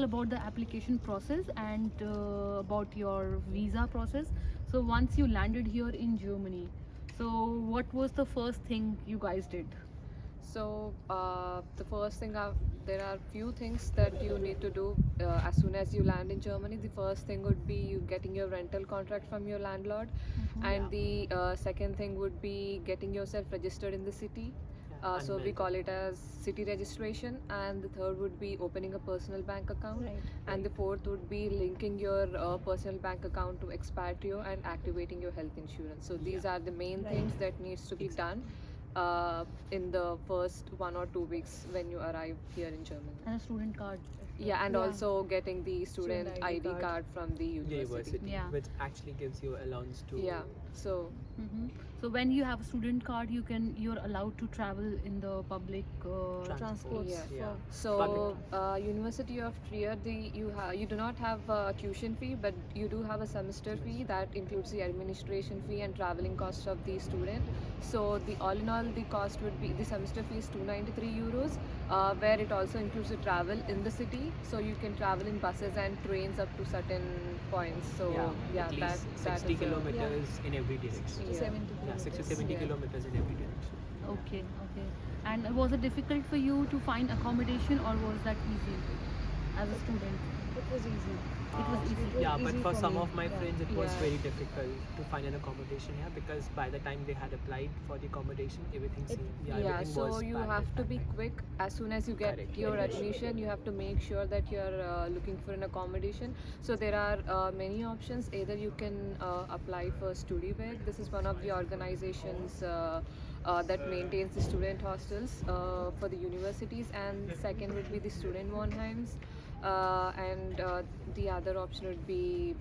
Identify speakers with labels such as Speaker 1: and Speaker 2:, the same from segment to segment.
Speaker 1: all about the application process and about your visa process. So once you landed here in Germany, so what was the first thing you guys did?
Speaker 2: So the first thing, there are few things that you need to do as soon as you land in Germany. The first thing would be you getting your rental contract from your landlord,
Speaker 1: Mhm.
Speaker 2: and the second thing would be getting yourself registered in the city. So we
Speaker 3: Unmailed.
Speaker 2: call it as city registration, and the third would be opening a personal bank account,
Speaker 1: Right.
Speaker 2: and the fourth would be linking your personal bank account to Expatrio and activating your health insurance. So these
Speaker 3: Yeah.
Speaker 2: are the main
Speaker 1: Right.
Speaker 2: things that needs to be done
Speaker 3: Exactly.
Speaker 2: in the first 1 or 2 weeks when you arrive here in Germany.
Speaker 1: And a student card.
Speaker 2: Yeah, and
Speaker 1: Yeah.
Speaker 2: also getting the student
Speaker 4: Student
Speaker 2: ID
Speaker 4: ID
Speaker 2: card
Speaker 4: card.
Speaker 2: from the university.
Speaker 3: University,
Speaker 1: Yeah.
Speaker 3: which actually gives you allowance to.
Speaker 2: Yeah, so
Speaker 1: Mm-hmm. So when you have a student card, you're allowed to travel in the public
Speaker 3: Transports.
Speaker 2: yeah.
Speaker 4: Transports
Speaker 3: Yeah.
Speaker 4: for
Speaker 2: So
Speaker 3: Public.
Speaker 2: University of Trier, you do not have a tuition fee, but you do have a semester fee that includes the administration fee and traveling costs of the student. So the all in all, the cost would be the semester fee is 293 euros, where it also includes the travel in the city. So you can travel in buses and trains up to certain points. So
Speaker 3: Yeah,
Speaker 2: yeah,
Speaker 3: at
Speaker 2: that
Speaker 3: least
Speaker 2: that
Speaker 3: 60
Speaker 2: is a
Speaker 3: kilometers in every direction.
Speaker 4: to
Speaker 2: yeah.
Speaker 4: 70
Speaker 3: Yeah, 60
Speaker 4: kilometers.
Speaker 3: 70
Speaker 2: Yeah.
Speaker 3: kilometers in every direction.
Speaker 1: Okay, okay. And was it difficult for you to find accommodation, or was that easy as a student?
Speaker 4: It was easy.
Speaker 1: It was easy.
Speaker 4: It was
Speaker 3: Yeah, but
Speaker 4: easy
Speaker 3: for some
Speaker 4: me.
Speaker 3: of my
Speaker 4: Yeah.
Speaker 3: friends, it was
Speaker 2: Yeah.
Speaker 3: very difficult to find an accommodation here because by the time they had applied for the accommodation, everything
Speaker 4: It-
Speaker 3: seemed,
Speaker 2: Yeah,
Speaker 3: everything
Speaker 2: so
Speaker 3: was
Speaker 2: you
Speaker 3: packed
Speaker 2: have
Speaker 3: at
Speaker 2: to
Speaker 3: that
Speaker 2: be
Speaker 3: time.
Speaker 2: quick as soon as you get
Speaker 3: Correct.
Speaker 2: your
Speaker 3: Very
Speaker 2: admission. You have to make sure that you're looking for an accommodation. So there are many options. Either you can apply for StudyWeg. This is one of the organizations that maintains the student hostels for the universities, and second would be the student Wohnheims, and the other option would be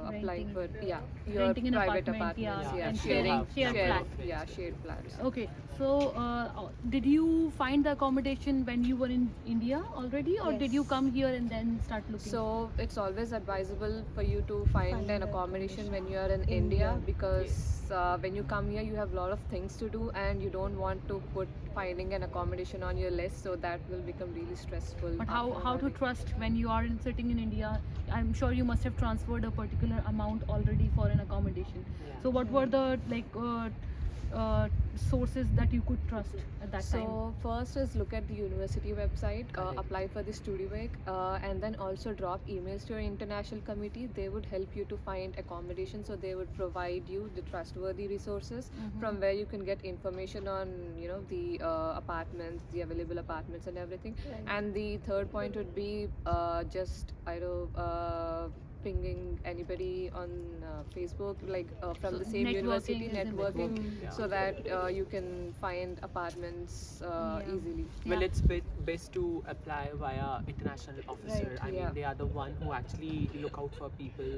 Speaker 2: applying
Speaker 1: Renting.
Speaker 2: for your
Speaker 1: Renting an
Speaker 2: private
Speaker 1: apartment, yeah,
Speaker 2: apartments.
Speaker 3: Yeah,
Speaker 1: and
Speaker 3: if you
Speaker 1: sharing
Speaker 3: have
Speaker 1: shared
Speaker 3: number
Speaker 1: flat.
Speaker 3: of friends
Speaker 2: Yeah,
Speaker 3: with
Speaker 2: shared
Speaker 3: you.
Speaker 2: flats.
Speaker 1: Okay, so did you find the accommodation when you were in India already, or did you
Speaker 4: Yes.
Speaker 1: come here and then start looking?
Speaker 2: So it's always advisable for you to find
Speaker 4: Find
Speaker 2: an
Speaker 4: the
Speaker 2: accommodation when
Speaker 4: accommodation
Speaker 2: you are in
Speaker 4: in
Speaker 2: India,
Speaker 4: India.
Speaker 2: because when you come here you have a lot of things to do and you don't want to put finding an accommodation on your list, so that will become really stressful.
Speaker 1: But
Speaker 2: after a
Speaker 1: how to
Speaker 2: while.
Speaker 1: trust when you are sitting in India? I'm sure you must have transferred a particular amount already for an accommodation.
Speaker 3: Yeah.
Speaker 1: So what were the sources that you could trust at that time?
Speaker 2: So first is look at the university website,
Speaker 3: Correct.
Speaker 2: apply for the StudyWeg, and then also drop emails to your international committee. They would help you to find accommodation. So they would provide you the trustworthy resources from where you can get information on the apartments, the available apartments, and everything.
Speaker 4: Right.
Speaker 2: And the third point would be just I don't know. Pinging anybody on Facebook, like from
Speaker 1: So
Speaker 2: the same
Speaker 1: networking
Speaker 2: university,
Speaker 1: is important.
Speaker 2: networking,
Speaker 3: Yeah.
Speaker 2: so that you can find apartments
Speaker 1: Yeah.
Speaker 2: easily.
Speaker 3: Well,
Speaker 1: Yeah.
Speaker 3: it's best to apply via international officer.
Speaker 4: Right.
Speaker 3: I mean,
Speaker 2: Yeah.
Speaker 3: they are the one who actually look out for people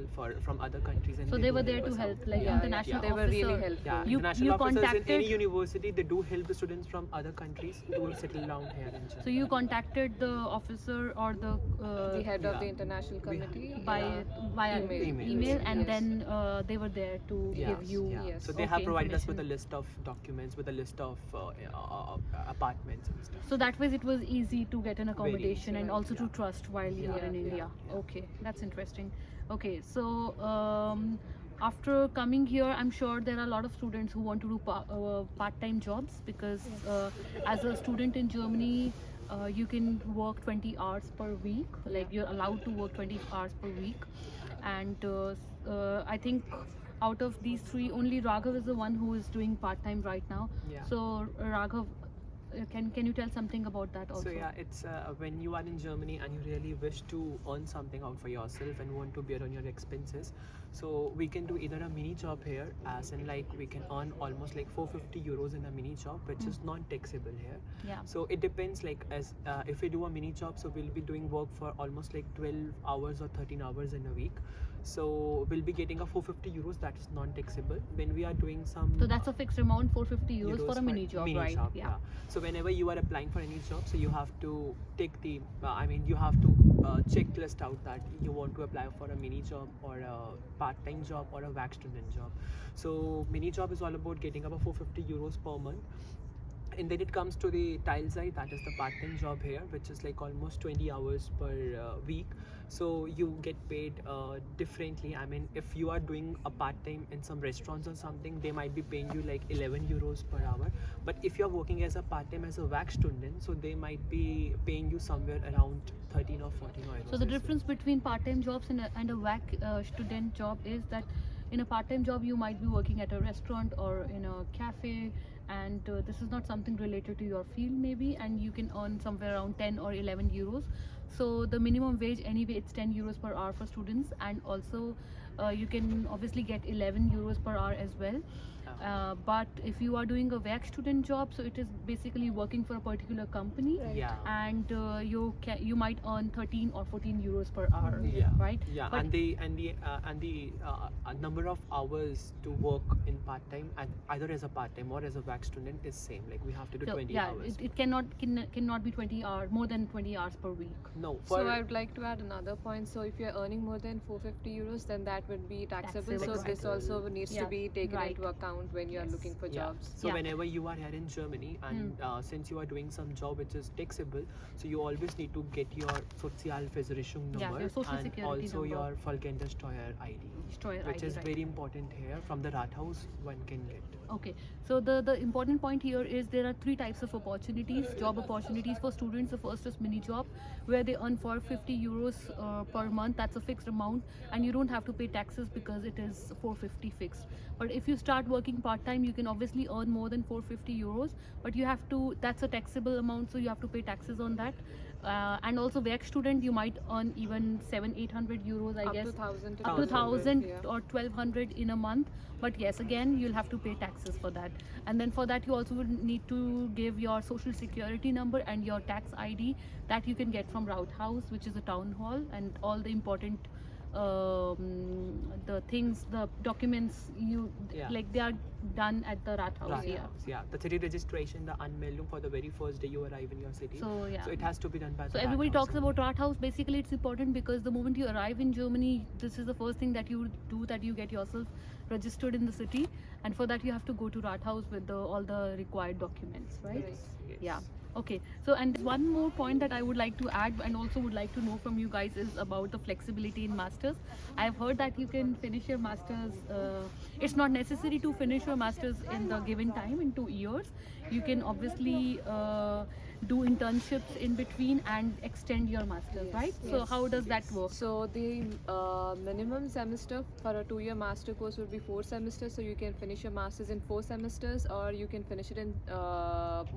Speaker 3: from other countries, and
Speaker 1: So they
Speaker 3: do
Speaker 1: were there
Speaker 3: help
Speaker 1: to
Speaker 3: us
Speaker 1: help,
Speaker 3: out.
Speaker 1: like
Speaker 2: Yeah,
Speaker 1: international
Speaker 2: they were really
Speaker 1: officer.
Speaker 2: helpful.
Speaker 3: Yeah,
Speaker 1: You
Speaker 3: international officers in
Speaker 1: contacted.
Speaker 3: any university, they do help the students from other countries to settle down here in Germany.
Speaker 1: So you contacted the officer or the
Speaker 2: The head of
Speaker 3: Yeah.
Speaker 2: the international
Speaker 3: We-
Speaker 2: committee
Speaker 1: by via
Speaker 2: email.
Speaker 1: email, and
Speaker 2: Yes.
Speaker 1: then they were there to
Speaker 3: Yeah,
Speaker 1: give you.
Speaker 3: yeah.
Speaker 2: Yes.
Speaker 3: So they
Speaker 1: Okay,
Speaker 3: have provided us with a
Speaker 1: information.
Speaker 3: list of documents, with a list of apartments and stuff.
Speaker 1: So that way it was easy to get an
Speaker 3: Very
Speaker 1: accommodation
Speaker 3: easy,
Speaker 1: and
Speaker 3: right,
Speaker 1: also to
Speaker 3: yeah.
Speaker 1: trust while you are in
Speaker 2: Yeah,
Speaker 1: India.
Speaker 3: yeah.
Speaker 1: Okay, that's interesting. Okay, so after coming here, I'm sure there are a lot of students who want to do part-time jobs, because as a student in Germany, you can work 20 hours per week. Like you're allowed to work 20 hours per week, and I think out of these three, only Raghav is the one who is doing part-time right now.
Speaker 3: Yeah.
Speaker 1: So Raghav, can you tell something about that also?
Speaker 3: So yeah, it's when you are in Germany and you really wish to earn something out for yourself and want to bear on your expenses. So we can do either a mini job here, as in like we can earn almost like 450 euros in a mini job, which is non-taxable here.
Speaker 1: Yeah.
Speaker 3: So it depends, like as if we do a mini job, so we'll be doing work for almost like 12 hours or 13 hours in a week. So we'll be getting a 450 euros, that is non-taxable. When we are doing some
Speaker 1: So that's a fixed amount, 450 euros for a mini job,
Speaker 3: mini
Speaker 1: right?
Speaker 3: job,
Speaker 1: Yeah.
Speaker 3: So whenever you are applying for any job, so you have to take the you have to checklist out that you want to apply for a mini job or a part-time job or a WAC student job. So mini job is all about getting about 450 euros per month. and then it comes to the Tilesite, that is the part-time job here, which is like almost 20 hours per week. So you get paid differently. I mean, if you are doing a part-time in some restaurants or something, they might be paying you like 11 euros per hour. But if you're working as a part-time as a WAC student, so they might be paying you somewhere around 13 or 14 euros.
Speaker 1: So the
Speaker 3: as well.
Speaker 1: difference between part-time jobs and a WAC student job is that in a part-time job you might be working at a restaurant or in a cafe, and this is not something related to your field maybe, and you can earn somewhere around 10 or 11 euros. So the minimum wage anyway, it's 10 euros per hour for students, and also you can obviously get 11 euros per hour as well. But if you are doing a WAC student job, so it is basically working for a particular company,
Speaker 2: Right.
Speaker 3: Yeah.
Speaker 1: and you might earn 13 or 14 euros per hour,
Speaker 3: Yeah.
Speaker 1: right?
Speaker 3: Yeah,
Speaker 1: But-
Speaker 3: and the number of hours to work in part time, and either as a part time or as a WAC student, is same. Like we have to do
Speaker 1: So,
Speaker 3: 20
Speaker 1: yeah,
Speaker 3: hours.
Speaker 1: it cannot be 20 hours, more than 20 hours per week.
Speaker 3: No,
Speaker 2: So I would like to add another point. So if you're earning more than 450 euros, then that would be taxable.
Speaker 1: Taxable,
Speaker 2: So this
Speaker 3: right.
Speaker 2: also needs
Speaker 1: Yeah,
Speaker 2: to be taken
Speaker 1: right.
Speaker 2: into account when you're
Speaker 1: Yes.
Speaker 2: looking for
Speaker 3: yeah.
Speaker 2: jobs.
Speaker 3: So
Speaker 1: Yeah.
Speaker 3: whenever you are here in Germany, and since you are doing some job which is taxable, so you always need to get your Sozialversicherung number,
Speaker 1: Yeah, your social
Speaker 3: and
Speaker 1: security
Speaker 3: also
Speaker 1: number.
Speaker 3: your Folgendersteuer ID,
Speaker 1: Steuer
Speaker 3: which
Speaker 1: ID,
Speaker 3: is
Speaker 1: right.
Speaker 3: very important here. From the Rathaus, one can get.
Speaker 1: Okay, so the important point here is there are three types of opportunities, job opportunities for students. The first is mini job, where they earn for 50 euros per month. That's a fixed amount, and you don't have to pay taxes because it is 450 fixed. But if you start working part time, you can obviously earn more than 450 euros, but you have to, that's a taxable amount, so you have to pay taxes on that. And also WAC student, you might earn even 700-800 euros, I
Speaker 2: Up
Speaker 1: guess.
Speaker 2: to 1,000 to
Speaker 1: Up to 1,000
Speaker 2: yeah.
Speaker 1: or 1,200 in a month. But yes, again, you'll have to pay taxes for that. And then for that, you also would need to give your social security number and your tax ID that you can get from Rathaus, which is a town hall, and all the important the things, the documents you
Speaker 3: Yeah.
Speaker 1: like, they are done at the Rathaus.
Speaker 3: Rathaus,
Speaker 1: Yeah.
Speaker 3: yeah. The city registration, the Anmeldung for the very first day you arrive in your city.
Speaker 1: So yeah.
Speaker 3: So it has to be done by the
Speaker 1: So everybody
Speaker 3: Rathaus
Speaker 1: talks
Speaker 3: only.
Speaker 1: about Rathaus. Basically, it's important because the moment you arrive in Germany, this is the first thing that you do, that you get yourself registered in the city, and for that you have to go to Rathaus with all the required documents, right?
Speaker 2: Right.
Speaker 3: Yes.
Speaker 1: Yeah. Okay. So, and one more point that I would like to add, and also would like to know from you guys, is about the flexibility in masters. I've heard that you can finish your masters. It's not necessary to finish your masters in the given time, in 2 years. You can obviously do internships in between and extend your masters,
Speaker 2: Yes,
Speaker 1: right? So
Speaker 2: yes,
Speaker 1: how does that work?
Speaker 2: So the minimum semester for a 2-year master course would be 4 semesters. So you can finish your masters in 4 semesters, or you can finish it in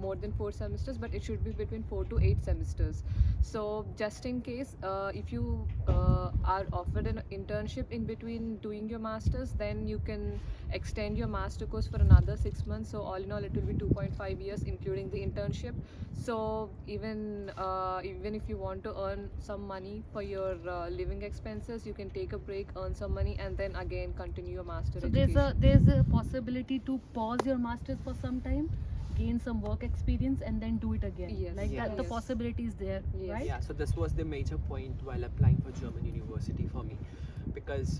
Speaker 2: more than 4 semesters. But it should be between 4 to 8 semesters. So just in case, if you are offered an internship in between doing your masters, then you can extend your master course for another 6 months. So all in all, it will be 2.5 years, including the internship. So even if you want to earn some money for your living expenses, you can take a break, earn some money, and then again continue your master
Speaker 1: So
Speaker 2: education.
Speaker 1: there's a possibility to pause your masters for some time, gain some work experience, and then do it again.
Speaker 2: Yes.
Speaker 1: Like
Speaker 3: Yeah.
Speaker 1: that, the
Speaker 2: Yes.
Speaker 1: possibility is there,
Speaker 2: Yes.
Speaker 1: right?
Speaker 3: Yeah, so this was the major point while applying for German university for me, because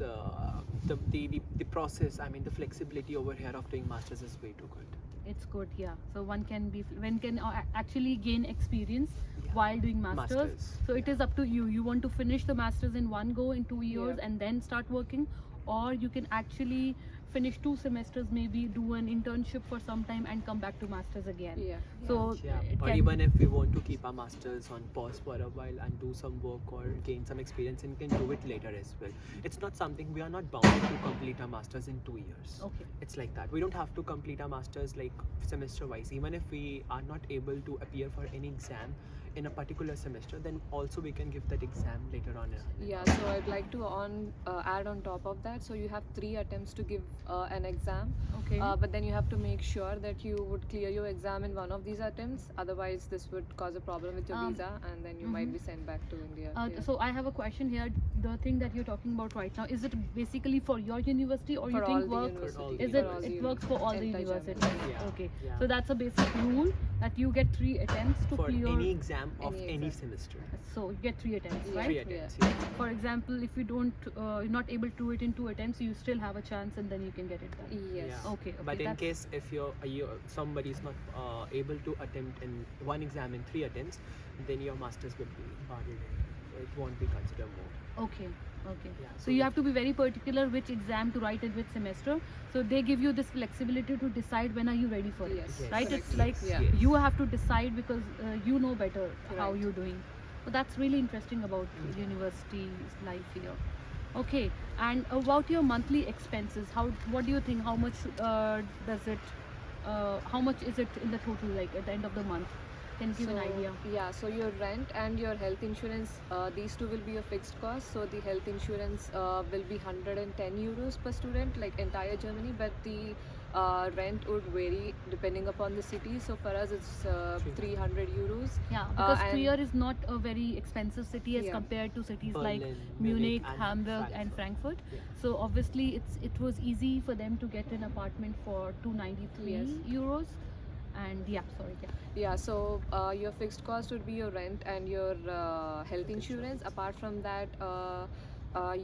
Speaker 3: the process, I mean the flexibility over here of doing masters is way too good.
Speaker 1: It's good, yeah. So one can actually gain experience
Speaker 3: Yeah.
Speaker 1: while doing masters.
Speaker 3: Masters,
Speaker 1: So it
Speaker 3: yeah.
Speaker 1: is up to you. You want to finish the masters in one go in 2 years
Speaker 2: Yeah.
Speaker 1: and then start working, or you can actually finish 2 semesters, maybe do an internship for some time and come back to masters again.
Speaker 2: Yeah.
Speaker 1: So
Speaker 3: Yeah,
Speaker 1: it
Speaker 3: or
Speaker 1: can,
Speaker 3: even if we want to keep our masters on pause for a while and do some work or gain some experience, and can do it later as well. It's not something, we are not bound to complete our masters in 2 years.
Speaker 1: okay.
Speaker 3: It's like that. We don't have to complete our masters like semester wise. Even if we are not able to appear for any exam in a particular semester, then also we can give that exam later on.
Speaker 2: Yeah, so I'd like to add on top of that. So you have 3 attempts to give an exam,
Speaker 1: Okay.
Speaker 2: but then you have to make sure that you would clear your exam in one of these attempts. Otherwise, this would cause a problem with your visa, and then you might
Speaker 1: mhm.
Speaker 2: be sent back to India. Yeah.
Speaker 1: So I have a question here. The thing that you're talking about right now, is it basically for your university, or
Speaker 2: For
Speaker 1: you
Speaker 2: all
Speaker 1: think
Speaker 2: the
Speaker 1: work?
Speaker 2: universities,
Speaker 1: Is
Speaker 2: for
Speaker 1: it?
Speaker 2: all
Speaker 1: It
Speaker 2: the
Speaker 1: works for all the
Speaker 2: entire
Speaker 1: universities.
Speaker 2: Germany.
Speaker 3: Yeah.
Speaker 1: Okay.
Speaker 3: Yeah.
Speaker 1: So that's a basic rule, that you get 3 attempts to
Speaker 3: For
Speaker 1: clear.
Speaker 3: any exam exam of
Speaker 2: Any
Speaker 3: any
Speaker 2: exam.
Speaker 3: semester.
Speaker 1: So you get 3 attempts,
Speaker 2: Yeah.
Speaker 1: right?
Speaker 3: 3 attempts. Yeah.
Speaker 1: For example, if you don't, you're not able to do it in 2 attempps, you still have a chance, and then you can get it done.
Speaker 2: Yes.
Speaker 3: Yeah.
Speaker 1: Okay,
Speaker 3: But in
Speaker 1: that's-
Speaker 3: case if somebody is not able to attempt in one exam in 3 attempts, then your masters will be barred. It won't be considered more.
Speaker 1: Okay, okay.
Speaker 3: Yeah,
Speaker 1: So you have to be very particular which exam to write in which semester. So they give you this flexibility to decide when are you ready for it.
Speaker 2: Yes.
Speaker 3: Yes.
Speaker 1: Right?
Speaker 2: Correct.
Speaker 1: It's like
Speaker 2: Yeah.
Speaker 3: Yes.
Speaker 1: you have to decide because you know better how
Speaker 2: Right.
Speaker 1: you're doing. So that's really interesting about university life here. Okay, and about your monthly expenses, what do you think? How much does it? How much is it in the total? Like at the end of the month, can you give an idea?
Speaker 2: Yeah, so your rent and your health insurance, these two will be a fixed cost. So the health insurance will be 110 euros per student, like entire Germany, but the rent would vary depending upon the city. So for us, it's 300 euros.
Speaker 1: Yeah, because
Speaker 2: and-
Speaker 1: Trier is not a very expensive city as
Speaker 2: Yeah.
Speaker 1: compared to cities like
Speaker 3: Berlin,
Speaker 1: Munich,
Speaker 3: and
Speaker 1: Hamburg, and Frankfurt.
Speaker 3: Yeah.
Speaker 1: So obviously, it was easy for them to get an apartment for 293
Speaker 2: Yes.
Speaker 1: euros. And yeah, sorry, yeah.
Speaker 2: Yeah, so your fixed cost would be your rent and your health insurance. Apart from that,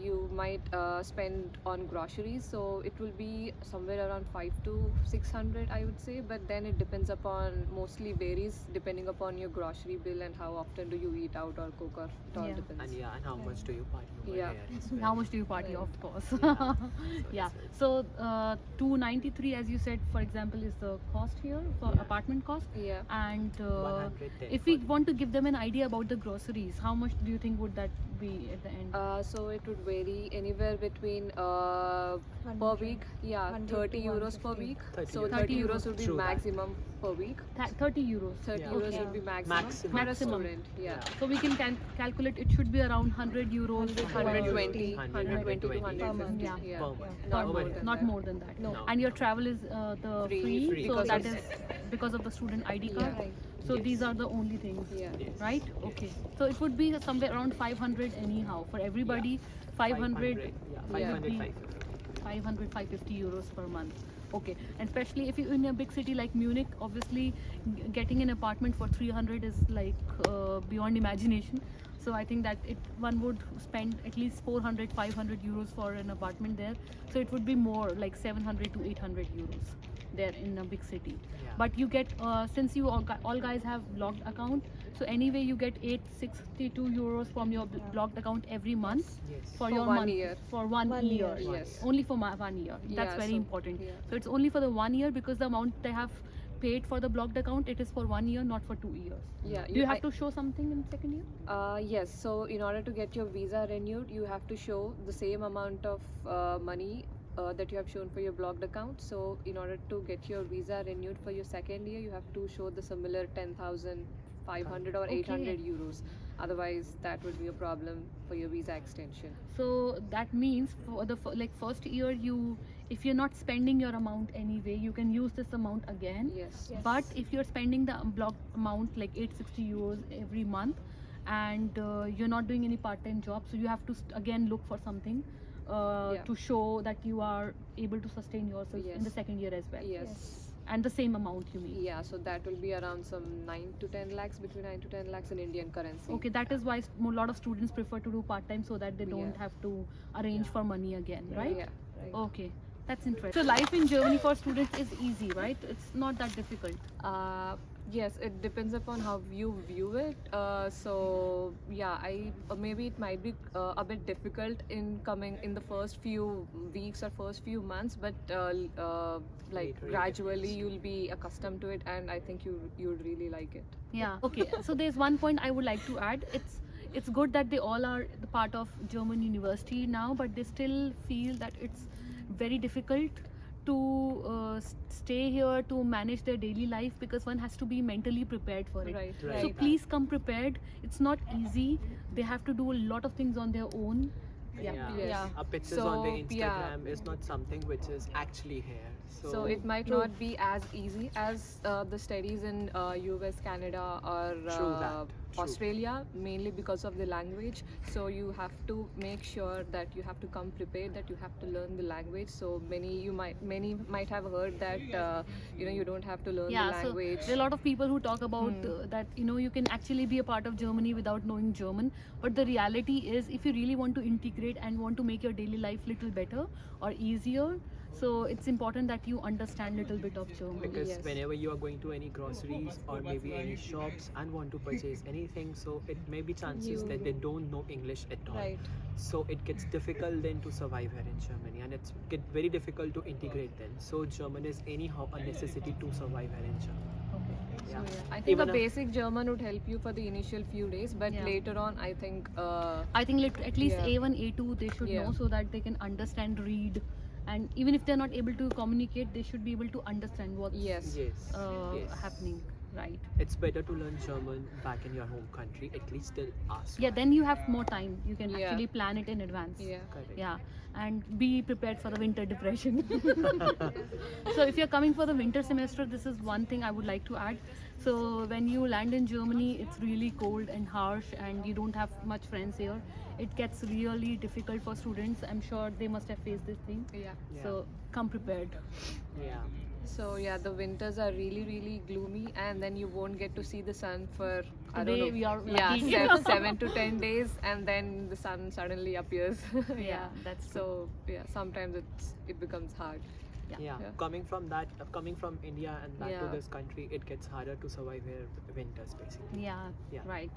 Speaker 2: you might spend on groceries, so it will be somewhere around 5 to 600, I would say. But then it depends upon, mostly varies depending upon your grocery bill and how often do you eat out or cook, or it all
Speaker 1: Yeah.
Speaker 2: depends.
Speaker 3: And how much do you party over
Speaker 2: Yeah.
Speaker 3: here as well?
Speaker 1: How much do you party?
Speaker 2: Right.
Speaker 1: Of course.
Speaker 3: Yeah.
Speaker 1: Yeah.
Speaker 3: So
Speaker 1: So 293, as you said, for example, is the cost here for
Speaker 3: Yeah.
Speaker 1: apartment cost.
Speaker 2: Yeah.
Speaker 1: And
Speaker 3: 110
Speaker 1: if we
Speaker 3: for-
Speaker 1: want to give them an idea about the groceries, how much do you think would that be at the end?
Speaker 2: So it would vary anywhere between per week, 30 euros per week.
Speaker 3: 30
Speaker 2: So
Speaker 3: euros.
Speaker 2: 30
Speaker 1: euros.
Speaker 2: euros would be
Speaker 3: True that.
Speaker 2: maximum per week.
Speaker 1: 30 euros.
Speaker 2: 30
Speaker 3: Yeah.
Speaker 2: euros
Speaker 1: Okay.
Speaker 2: would be maximum,
Speaker 3: Maximum.
Speaker 2: for a
Speaker 1: Maximum.
Speaker 2: student. Yeah.
Speaker 1: So we can calculate it should be around 100 euros.
Speaker 2: 120,
Speaker 3: 100,
Speaker 2: 120 to
Speaker 3: 120
Speaker 1: per
Speaker 2: 150.
Speaker 1: month.
Speaker 2: Yeah.
Speaker 1: Yeah.
Speaker 3: Per month.
Speaker 1: Not
Speaker 2: Not
Speaker 1: more,
Speaker 2: more than
Speaker 1: not
Speaker 2: that.
Speaker 1: more than that.
Speaker 3: No.
Speaker 1: And your travel is the
Speaker 2: Free,
Speaker 1: free, so
Speaker 2: because
Speaker 1: that
Speaker 2: of
Speaker 1: is because of the student ID
Speaker 2: Yeah.
Speaker 1: card.
Speaker 2: Right.
Speaker 1: So
Speaker 3: Yes.
Speaker 1: these are the only things.
Speaker 2: Yeah.
Speaker 3: Yes.
Speaker 1: Right?
Speaker 3: Yes.
Speaker 1: Okay. So it would be somewhere around 500 anyhow for everybody. 500
Speaker 3: Yeah,
Speaker 2: Yeah.
Speaker 3: 500,
Speaker 1: Yeah.
Speaker 3: 550.
Speaker 1: 500 550 euros per month. Okay, and especially if you're in a big city like Munich, obviously getting an apartment for 300 is like beyond imagination. So I think that one would spend at least 400 500 euros for an apartment there. So it would be more like 700 to 800 euros there in a big city.
Speaker 3: Yeah.
Speaker 1: But you get since you all guys have blocked account, so anyway you get 862 euros from your blocked account every month
Speaker 3: Yes.
Speaker 1: for
Speaker 2: For
Speaker 1: your
Speaker 2: 1
Speaker 1: month,
Speaker 2: year.
Speaker 1: for one year.
Speaker 2: Yes.
Speaker 1: Only for 1 year. That's
Speaker 2: Yeah,
Speaker 1: very
Speaker 2: so-
Speaker 1: important.
Speaker 2: yeah.
Speaker 1: So it's only for the 1 year because the amount they have paid for the blocked account, it is for 1 year, not for 2 years.
Speaker 2: Yeah.
Speaker 1: Do you have to show something in second year?
Speaker 2: Yes. So in order to get your visa renewed, you have to show the same amount of money that you have shown for your blocked account. So in order to get your visa renewed for your second year, you have to show the similar 10,500 or
Speaker 1: Okay.
Speaker 2: 800 euros. Otherwise, that would be a problem for your visa extension.
Speaker 1: So that means for the first year, if you're not spending your amount anyway, you can use this amount again.
Speaker 2: Yes.
Speaker 1: But if you're spending the blocked amount like 860 euros every month, and you're not doing any part-time job, so you have to again look for something
Speaker 2: Yeah.
Speaker 1: to show that you are able to sustain yourself in the
Speaker 2: Yes.
Speaker 1: second year as well.
Speaker 2: Yes.
Speaker 1: And the same amount you mean.
Speaker 2: Yeah. So that will be around some 9 to 10 lakhs, between 9 to 10 lakhs in Indian currency.
Speaker 1: Okay, that is why a lot of students prefer to do part-time so that they don't
Speaker 2: Yeah.
Speaker 1: have to arrange
Speaker 3: Yeah.
Speaker 1: for money again, right?
Speaker 2: Yeah. Right.
Speaker 1: Okay, that's interesting. So life in Germany for students is easy, right? It's not that difficult.
Speaker 2: Yes, it depends upon how you view it. So yeah, maybe it might be a bit difficult in coming in the first few weeks or first few months, but like
Speaker 3: Later you get
Speaker 2: gradually
Speaker 3: used to
Speaker 2: you'll be accustomed to it, and I think you'd really like it.
Speaker 1: Yeah. Okay. So there's one point I would like to add. It's good that they all are the part of German university now, but they still feel that it's very difficult to stay here to manage their daily life because one has to be mentally prepared for it.
Speaker 2: Right.
Speaker 3: Right.
Speaker 1: So
Speaker 2: Right.
Speaker 1: please come prepared. It's not easy. They have to do a lot of things on their own. Yeah.
Speaker 2: Yes.
Speaker 1: Yeah.
Speaker 3: Pictures on the
Speaker 2: So, yeah.
Speaker 3: Instagram is not something which is actually here.
Speaker 2: So it might
Speaker 1: True.
Speaker 2: not be as easy as the studies in US, Canada, or
Speaker 3: True that, true.
Speaker 2: Australia, mainly because of the language. So you have to make sure that you have to come prepared, that you have to learn the language. So many might have heard that you don't have to learn the
Speaker 1: Yeah, so
Speaker 2: language.
Speaker 1: there are a lot of people who talk about that you can actually be a part of Germany without knowing German. But the reality is, if you really want to integrate and want to make your daily life little better or easier, so it's important that you understand little bit of German.
Speaker 3: Because
Speaker 2: Yes.
Speaker 3: whenever you are going to any groceries or maybe any shops and want to purchase anything, so it may be chances that they don't know English at all.
Speaker 2: Right.
Speaker 3: So it gets difficult then to survive here in Germany, and it's get very difficult to integrate then. So German is anyhow a necessity to survive here in Germany. Yeah.
Speaker 2: So, yeah. I think
Speaker 3: Even
Speaker 2: the
Speaker 3: a-
Speaker 2: basic German would help you for the initial few days, but
Speaker 1: Yeah.
Speaker 2: later on, I think.
Speaker 1: I think at least
Speaker 2: Yeah.
Speaker 1: A1, A2 they should
Speaker 2: Yeah.
Speaker 1: know, so that they can understand, read, and even if they're not able to communicate, they should be able to understand what's
Speaker 2: Yes.
Speaker 3: Yes. Yes.
Speaker 1: happening, right?
Speaker 3: It's better to learn German back in your home country, at least till us.
Speaker 1: Yeah, then you have more time. You can
Speaker 2: Yeah.
Speaker 1: actually plan it in advance.
Speaker 2: Yeah.
Speaker 3: Correct.
Speaker 1: Yeah, and be prepared for the winter depression. So if you're coming for the winter semester, this is one thing I would like to add. So when you land in Germany, it's really cold and harsh, and you don't have much friends here. It gets really difficult for students. I'm sure they must have faced this thing.
Speaker 2: Yeah.
Speaker 3: Yeah.
Speaker 1: So come prepared.
Speaker 3: Yeah.
Speaker 2: So yeah, the winters are really gloomy, and then you won't get to see the sun for I don't
Speaker 1: Today
Speaker 2: know.
Speaker 1: we are
Speaker 2: Yeah,
Speaker 1: lucky.
Speaker 2: 7 to 10 days, and then the sun suddenly appears.
Speaker 1: Yeah, that's true.
Speaker 2: so yeah. Sometimes it becomes hard.
Speaker 3: Yeah.
Speaker 2: Yeah.
Speaker 3: Coming from India and back to
Speaker 2: Yeah.
Speaker 3: this country, it gets harder to survive here winters basically.
Speaker 1: Yeah,
Speaker 3: Yeah.
Speaker 1: right.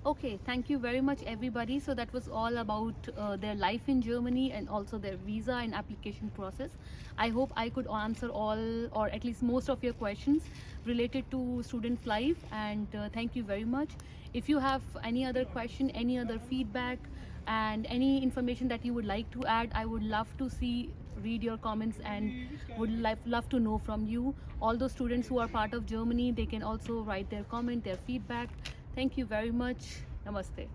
Speaker 1: Okay, thank you very much, everybody. So that was all about their life in Germany and also their visa and application process. I hope I could answer all or at least most of your questions related to student life. And thank you very much. If you have any other question, any other feedback, and any information that you would like to add, I would love to read your comments, and would love to know from you. All those students who are part of Germany, they can also write their comment, their feedback. Thank you very much. Namaste.